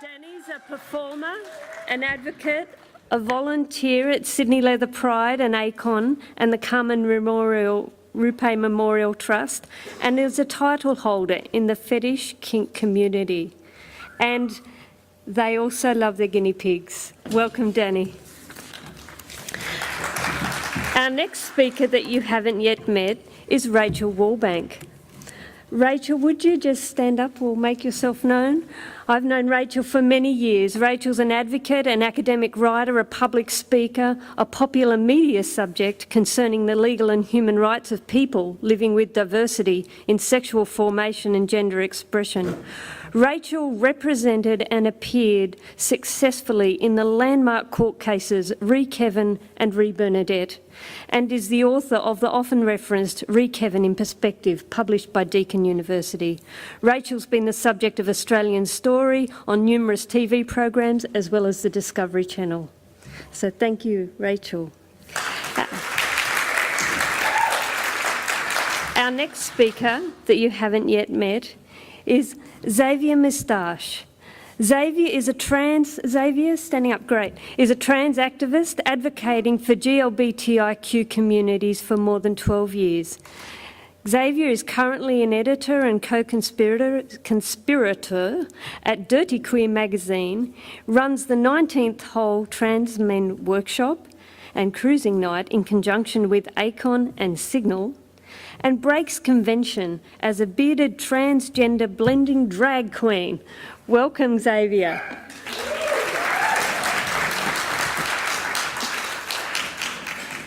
Danny's a performer, an advocate, a volunteer at Sydney Leather Pride and ACON and the Carmen Rupe Memorial Trust, and is a title holder in the fetish kink community. And they also love their guinea pigs. Welcome, Danny. Our next speaker that you haven't yet met is Rachel Wallbank. Rachel, would you just stand up or make yourself known? I've known Rachel for many years. Rachel's an advocate, an academic writer, a public speaker, a popular media subject concerning the legal and human rights of people living with diversity in sexual formation and gender expression. Rachel represented and appeared successfully in the landmark court cases Re Kevin and Re Bernadette, and is the author of the often referenced Re Kevin in Perspective, published by Deakin University. Rachel's been the subject of Australian Story on numerous TV programs as well as the Discovery Channel. So thank you, Rachel. Our next speaker that you haven't yet met is Xavier Moustache. Xavier is a trans activist advocating for GLBTIQ communities for more than 12 years. Xavier is currently an editor and co-conspirator at Dirty Queer magazine, runs the 19th Hole Trans Men Workshop and Cruising Night in conjunction with ACON and Signal, and breaks convention as a bearded transgender blending drag queen. Welcome, Xavier.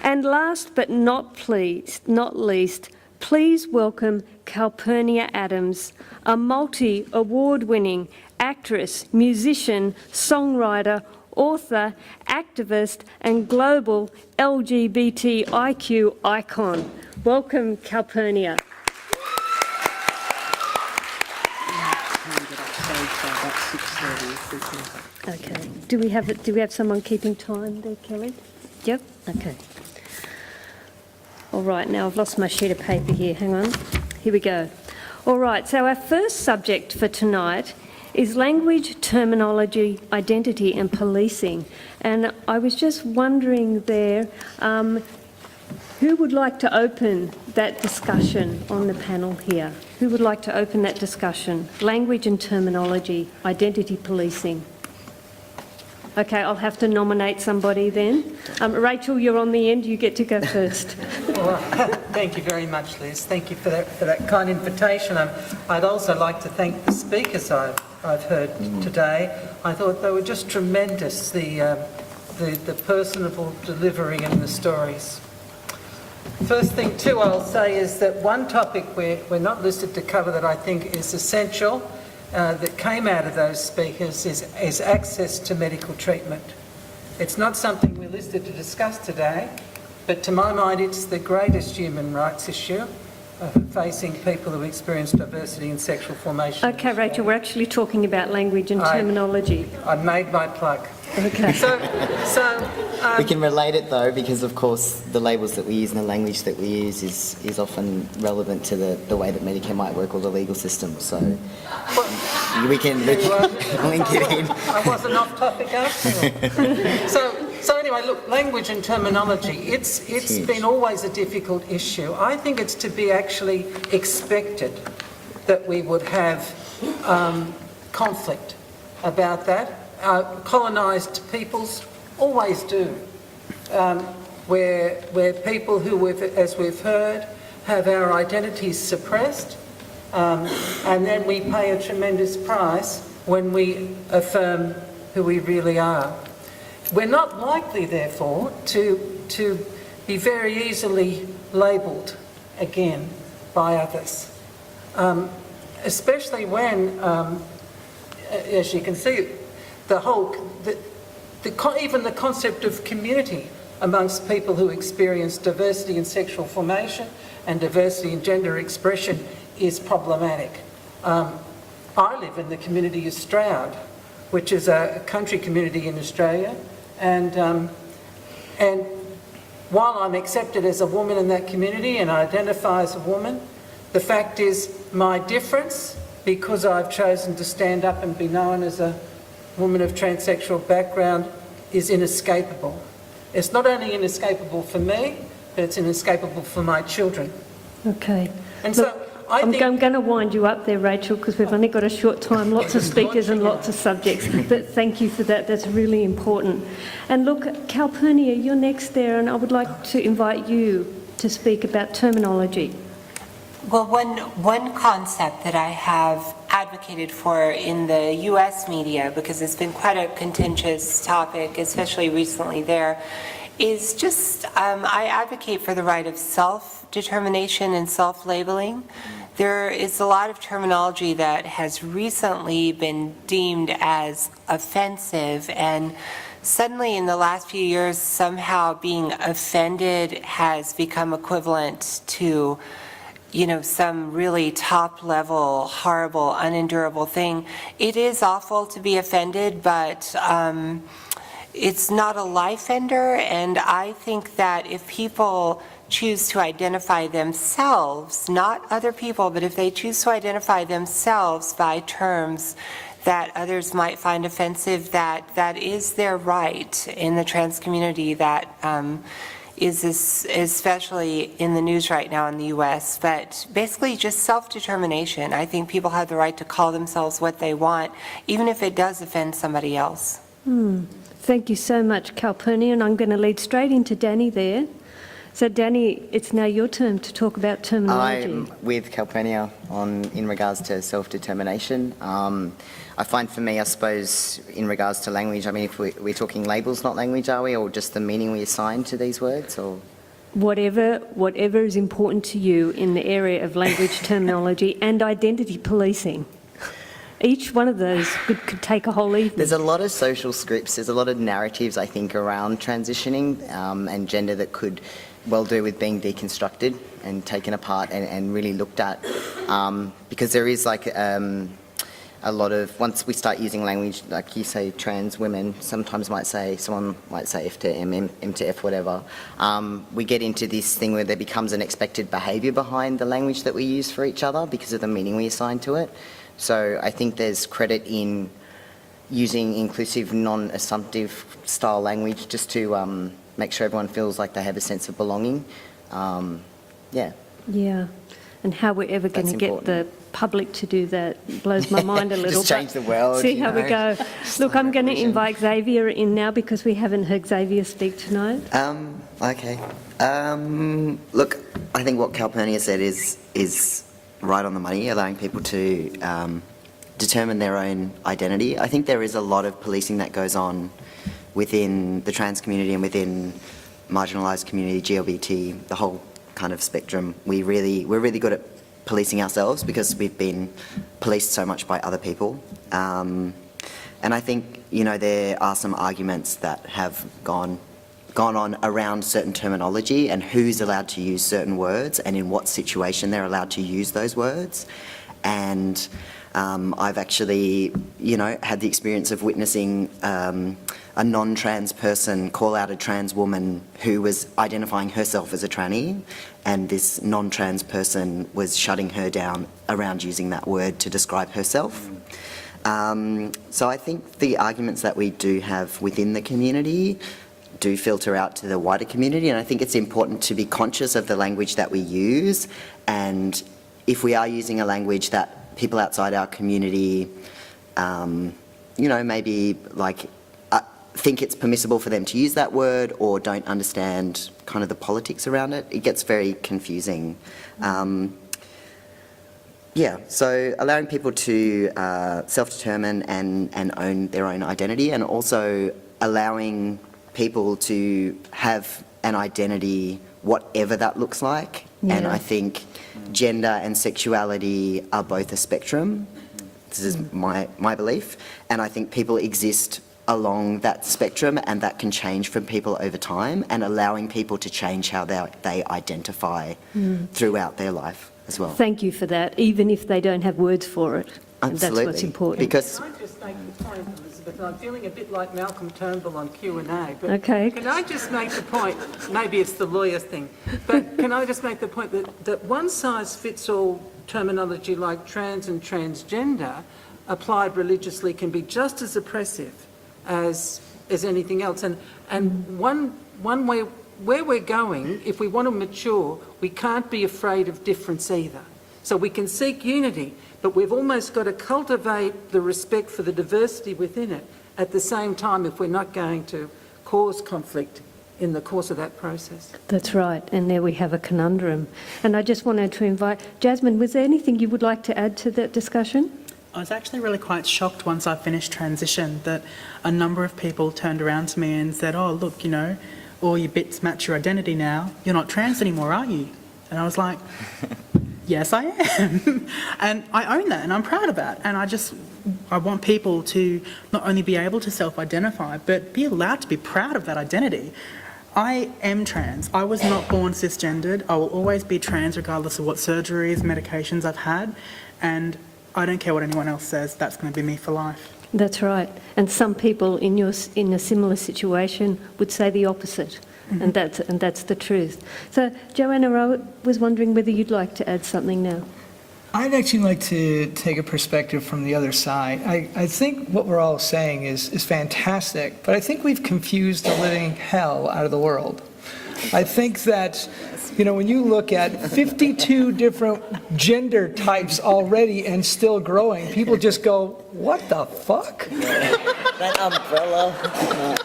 And last but not least, please welcome Calpurnia Adams, a multi-award-winning actress, musician, songwriter, author, activist and global LGBTIQ icon. Welcome, Calpurnia. Okay. Do we have someone keeping time there, Kelly? Yep. Okay. All right. Now I've lost my sheet of paper here. Hang on. Here we go. All right. So our first subject for tonight is language, terminology, identity and policing. And I was just wondering there, who would like to open that discussion on the panel here? Who would like to open that discussion? Language and terminology, identity policing. Okay, I'll have to nominate somebody then. Rachel, you're on the end. You get to go first. Well, thank you very much, Liz. Thank you for that kind invitation. I'd also like to thank the speakers I've heard today. I thought they were just tremendous, the personable delivery and the stories. First thing too I'll say is that one topic we're not listed to cover that I think is essential that came out of those speakers is access to medical treatment. It's not something we're listed to discuss today, but to my mind it's the greatest human rights issue facing people who experience diversity in sexual formation. Okay, Rachel, we're actually talking about language and terminology. I made my plug. Okay. We can relate it though, because of course the labels that we use and the language that we use is often relevant to the way that Medicare might work or the legal system. So we can link it in. I wasn't off topic after all. So anyway, look, language and terminology, it's been always a difficult issue. I think it's to be actually expected that we would have conflict about that. Colonised peoples always do, where people who, as we've heard, have our identities suppressed, and then we pay a tremendous price when we affirm who we really are. We're not likely, therefore, to be very easily labelled again by others, especially when, as you can see, even the concept of community amongst people who experience diversity in sexual formation and diversity in gender expression is problematic. I live in the community of Stroud, which is a country community in Australia, and while I'm accepted as a woman in that community and identify as a woman, the fact is my difference, because I've chosen to stand up and be known as a woman of transsexual background is inescapable. It's not only inescapable for me, but it's inescapable for my children. Okay. And Look, so I I'm think... going to wind you up there, Rachel, because we've only got a short time, lots of speakers and lots of subjects. But thank you for that. That's really important. And look, Calpurnia, you're next there, and I would like to invite you to speak about terminology. Well, one concept that I have advocated for in the US media, because it's been quite a contentious topic, especially recently there, is just I advocate for the right of self-determination and self-labeling. There is a lot of terminology that has recently been deemed as offensive, and suddenly in the last few years, somehow being offended has become equivalent to, you know, some really top-level, horrible, unendurable thing. It is awful to be offended, but it's not a life ender, and I think that if people choose to identify themselves, not other people, but if they choose to identify themselves by terms that others might find offensive, that is their right in the trans community. That is especially in the news right now in the US, but basically just self-determination. I think people have the right to call themselves what they want, even if it does offend somebody else. Thank you so much, Calpurnia, and I'm going to lead straight into Danny there. So Danny, it's now your turn to talk about terminology. I'm with Calpurnia in regards to self-determination. I find for me, I suppose, in regards to language, I mean, if we're talking labels, not language, are we, or just the meaning we assign to these words, or...? Whatever is important to you in the area of language terminology and identity policing. Each one of those could take a whole evening. There's a lot of social scripts, there's a lot of narratives, I think, around transitioning and gender that could well do with being deconstructed and taken apart and really looked at, because there is like a lot of, once we start using language, like you say, trans women, someone might say F to M, M to F, whatever, we get into this thing where there becomes an expected behaviour behind the language that we use for each other because of the meaning we assign to it. So I think there's credit in using inclusive, non-assumptive style language just to make sure everyone feels like they have a sense of belonging. Yeah. Yeah, and how we're ever going to get the public to do that blows my mind a little. Just change the world. See how we go. Look, I'm going to invite Xavier in now because we haven't heard Xavier speak tonight. Okay. Look, I think what Calpurnia said is right on the money, allowing people to determine their own identity. I think there is a lot of policing that goes on within the trans community and within marginalised community, LGBT, the whole kind of spectrum. We're really good at policing ourselves because we've been policed so much by other people. And I think, you know, there are some arguments that have gone on around certain terminology and who's allowed to use certain words and in what situation they're allowed to use those words. And I've actually, you know, had the experience of witnessing a non-trans person call out a trans woman who was identifying herself as a tranny, and this non-trans person was shutting her down around using that word to describe herself. So I think the arguments that we do have within the community do filter out to the wider community, and I think it's important to be conscious of the language that we use, and if we are using a language that people outside our community, you know, maybe like think it's permissible for them to use that word or don't understand kind of the politics around it, it gets very confusing. Yeah, so allowing people to self-determine and own their own identity, and also allowing people to have an identity, whatever that looks like. Yeah. And I think gender and sexuality are both a spectrum. This is my belief. And I think people exist along that spectrum, and that can change from people over time, and allowing people to change how they identify throughout their life as well. Thank you for that, even if they don't have words for it. Absolutely. And that's what's important. Because Can I just make the point, Elizabeth, and I'm feeling a bit like Malcolm Turnbull on Q&A, but Okay. Can I just make the point, maybe it's the lawyer thing, but can I just make the point that one-size-fits-all terminology like trans and transgender applied religiously can be just as oppressive as anything else. And one way where we're going, if we want to mature, we can't be afraid of difference either. So we can seek unity, but we've almost got to cultivate the respect for the diversity within it at the same time if we're not going to cause conflict in the course of that process. That's right, and there we have a conundrum. And I just wanted to invite, Jasmine, was there anything you would like to add to that discussion? I was actually really quite shocked once I finished transition that a number of people turned around to me and said, oh, look, you know, all your bits match your identity now. You're not trans anymore, are you? And I was like, yes, I am. And I own that and I'm proud of that. And I want people to not only be able to self-identify, but be allowed to be proud of that identity. I am trans. I was not born cisgendered. I will always be trans regardless of what surgeries, medications I've had. And I don't care what anyone else says, that's going to be me for life. That's right. And some people in a similar situation would say the opposite. And that's the truth. So, Joanna, I was wondering whether you'd like to add something now. I'd actually like to take a perspective from the other side. I think what we're all saying is fantastic, but I think we've confused the living hell out of the world. I think that, you know, when you look at 52 different gender types already and still growing, people just go, what the fuck? That umbrella.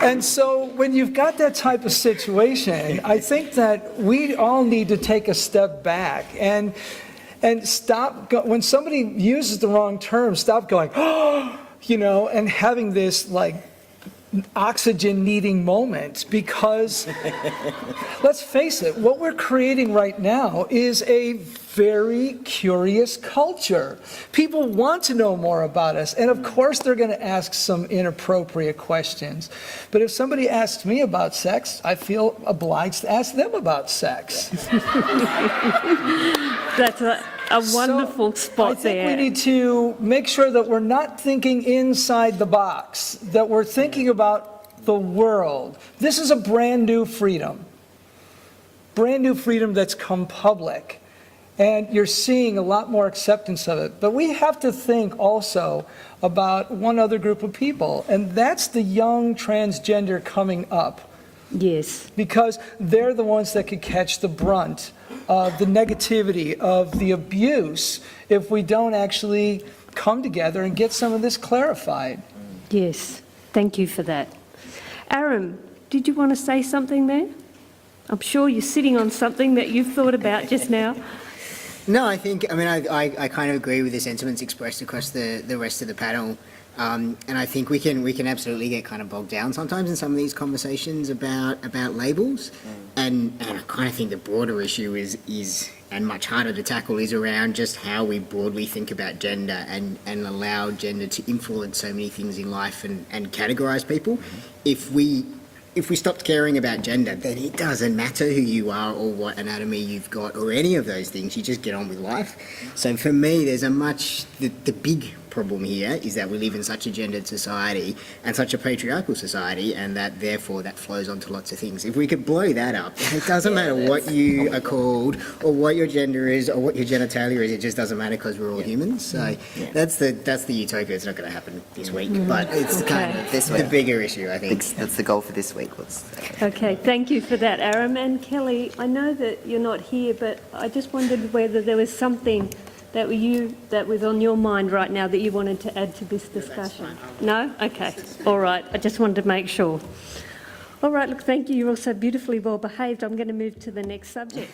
And so when you've got that type of situation, I think that we all need to take a step back and stop, when somebody uses the wrong term, stop going, oh, you know, and having this like oxygen needing moment, because let's face it, what we're creating right now is a very curious culture. People want to know more about us, and of course they're going to ask some inappropriate questions. But if somebody asks me about sex, I feel obliged to ask them about sex. That's a wonderful spot I think there. we need to make sure that we're not thinking inside the box, that we're thinking about the world. This is a brand new freedom that's come public. And you're seeing a lot more acceptance of it. But we have to think also about one other group of people, and that's the young transgender coming up. Yes. Because they're the ones that could catch the brunt of the negativity, of the abuse, if we don't actually come together and get some of this clarified. Yes. Thank you for that. Aram, did you want to say something there? I'm sure you're sitting on something that you've thought about just now. No, I kind of agree with the sentiments expressed across the rest of the panel. And I think we can absolutely get kind of bogged down sometimes in some of these conversations about labels. And I kind of think the broader issue is and much harder to tackle is around just how we broadly think about gender and allow gender to influence so many things in life and categorise people. If we stopped caring about gender, then it doesn't matter who you are or what anatomy you've got or any of those things. You just get on with life. So for me, there's the big problem here is that we live in such a gendered society and such a patriarchal society, and that therefore that flows onto lots of things. If we could blow that up, it doesn't matter what you are called or what your gender is or what your genitalia is. It just doesn't matter because we're all humans. So that's the utopia. It's not going to happen this week, but it's kind of the bigger issue, I think. That's the goal for this week. Okay, thank you for that, Aram. And Kelly, I know that you're not here, but I just wondered whether there was something that was on your mind right now that you wanted to add to this discussion. No? Okay. All right. I just wanted to make sure. All right. Look, thank you. You're also beautifully well behaved. I'm going to move to the next subject.